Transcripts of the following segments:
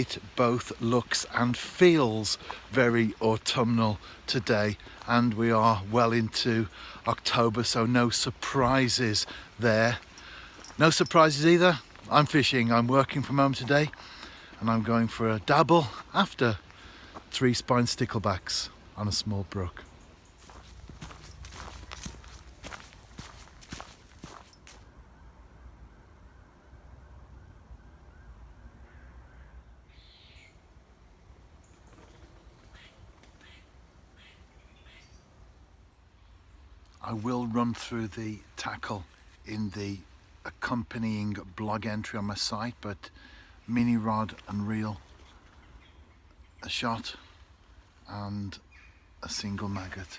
it both looks and feels very autumnal today, and we are well into October, so no surprises there. No surprises either. I'm fishing. I'm working from home today, and I'm going for a dabble after 3 spine sticklebacks on a small brook. I will run through the tackle in the accompanying blog entry on my site, but mini rod and reel, a shot and a single maggot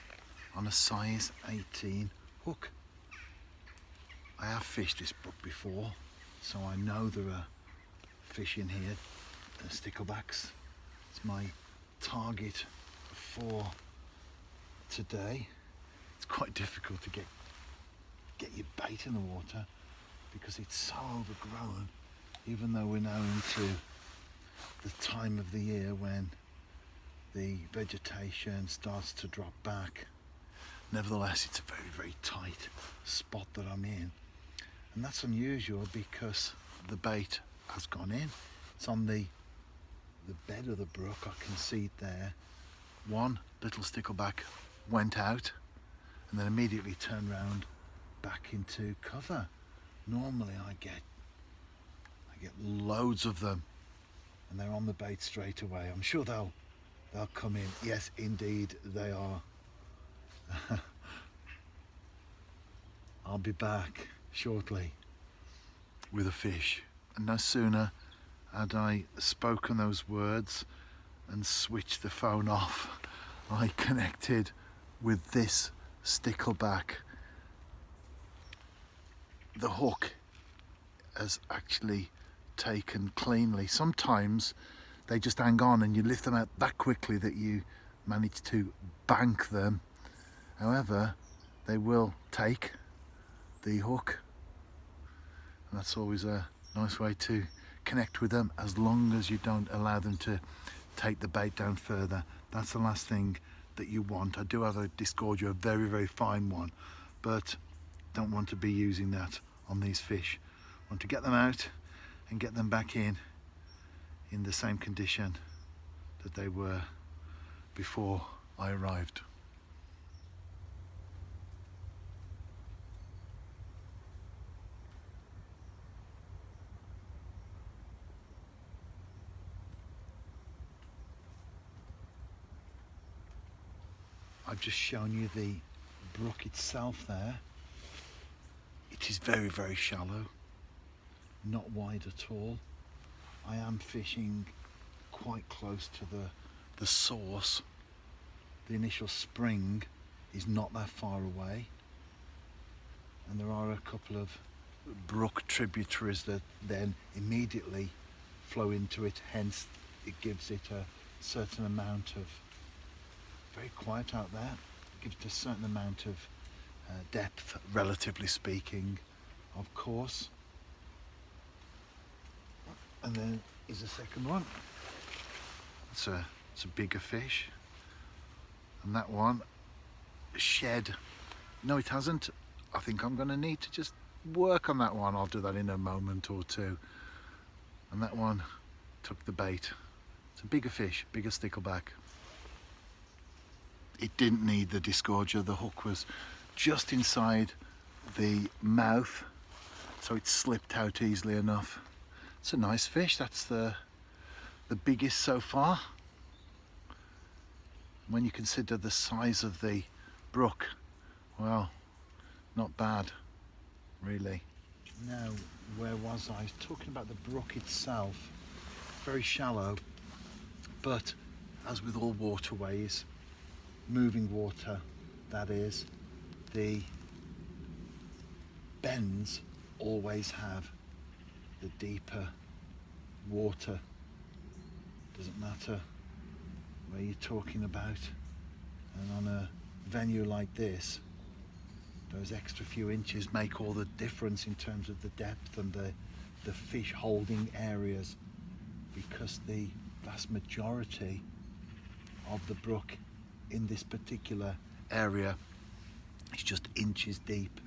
on a size 18 hook. I have fished this brook before, so I know there are fish in here, sticklebacks. It's my target for today. It's quite difficult to get your bait in the water because it's so overgrown, even though we're now into the time of the year when the vegetation starts to drop back. Nevertheless, it's a very, very tight spot that I'm in, and that's unusual because the bait has gone in. It's on the bed of the brook. I can see it there. One little stickleback went out and then immediately turned round back into cover. Normally I get loads of them and they're on the bait straight away. I'm sure they'll come in. Yes, indeed they are. I'll be back shortly with a fish. And no sooner had I spoken those words and switched the phone off, I connected with this stickleback. The hook has actually taken cleanly. Sometimes they just hang on and you lift them out that quickly that you manage to bank them. However, they will take the hook, and that's always a nice way to connect with them, as long as you don't allow them to take the bait down further. That's the last thing that you want. I do have a disgorger, a very, very fine one, but don't want to be using that on these fish. I want to get them out and get them back in the same condition that they were before I arrived. I've just shown you the brook itself there. It is very, very shallow, not wide at all. I am fishing quite close to the source. The initial spring is not that far away, and there are a couple of brook tributaries that then immediately flow into it, hence it gives it a certain amount of, very quiet out there, it gives it a certain amount of depth, relatively speaking, of course. And then is a second one. It's a bigger fish, and that one shed. No, it hasn't. I think I'm going to need to just work on that one. I'll do that in a moment or two. And that one took the bait. It's a bigger fish, bigger stickleback. It didn't need the disgorger. The hook was just inside the mouth, so it slipped out easily enough. It's a nice fish. That's the biggest so far. When you consider the size of the brook, well, not bad, really. Now, where was I? I was talking about the brook itself. Very shallow, but as with all waterways, moving water, that is, the bends always have the deeper water. Doesn't matter where you're talking about, and on a venue like this, those extra few inches make all the difference in terms of the depth and the fish holding areas. because the vast majority of the brook in this particular area is just inches deep.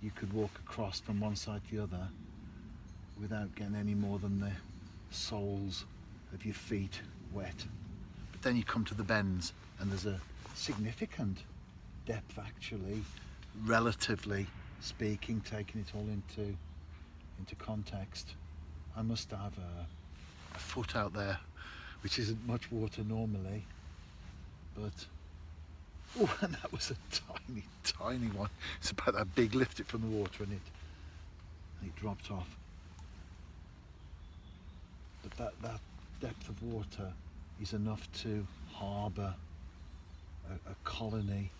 You could walk across from one side to the other without getting any more than the soles of your feet wet. But then you come to the bends and there's a significant depth, actually, relatively speaking, taking it all into context. I must have a foot out there, which isn't much water normally, but oh, and that was a tiny one. It's about that big. Lift it from the water and it dropped off. But that depth of water is enough to harbour a colony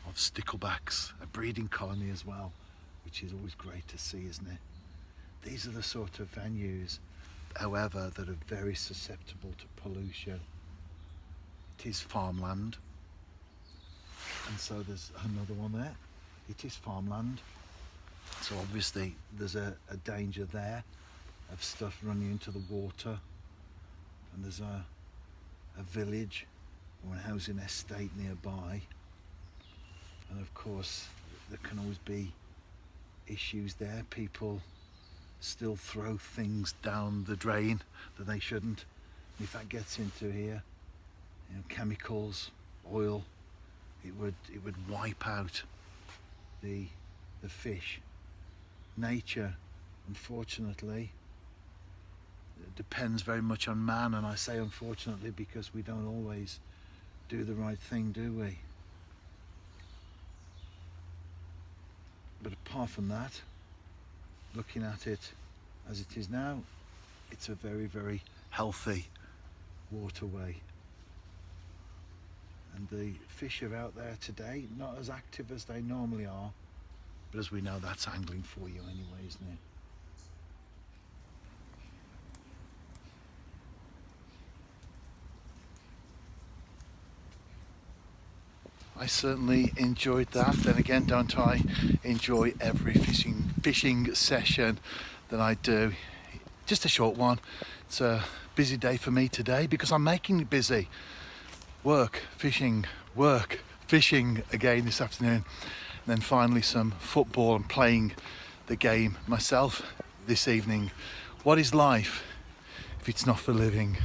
of sticklebacks, a breeding colony as well, which is always great to see, isn't it? These are the sort of venues, however, that are very susceptible to pollution. It is farmland, and so there's another one there. It is farmland, so obviously there's a danger there of stuff running into the water, and there's a village or a housing estate nearby, and of course there can always be issues there. People still throw things down the drain that they shouldn't. If that gets into here, you know, chemicals, oil, it would wipe out the fish. Nature, unfortunately, depends very much on man, and I say unfortunately because we don't always do the right thing, do we? But apart from that, looking at it as it is now, it's a very, very healthy waterway. And the fish are out there today, not as active as they normally are, but as we know, that's angling for you anyway, isn't it? I certainly enjoyed that. Then again, don't I enjoy every fishing session that I do? Just a short one. It's a busy day for me today because I'm making it busy. Work, fishing again this afternoon. And then finally some football and playing the game myself this evening. What is life if it's not for living?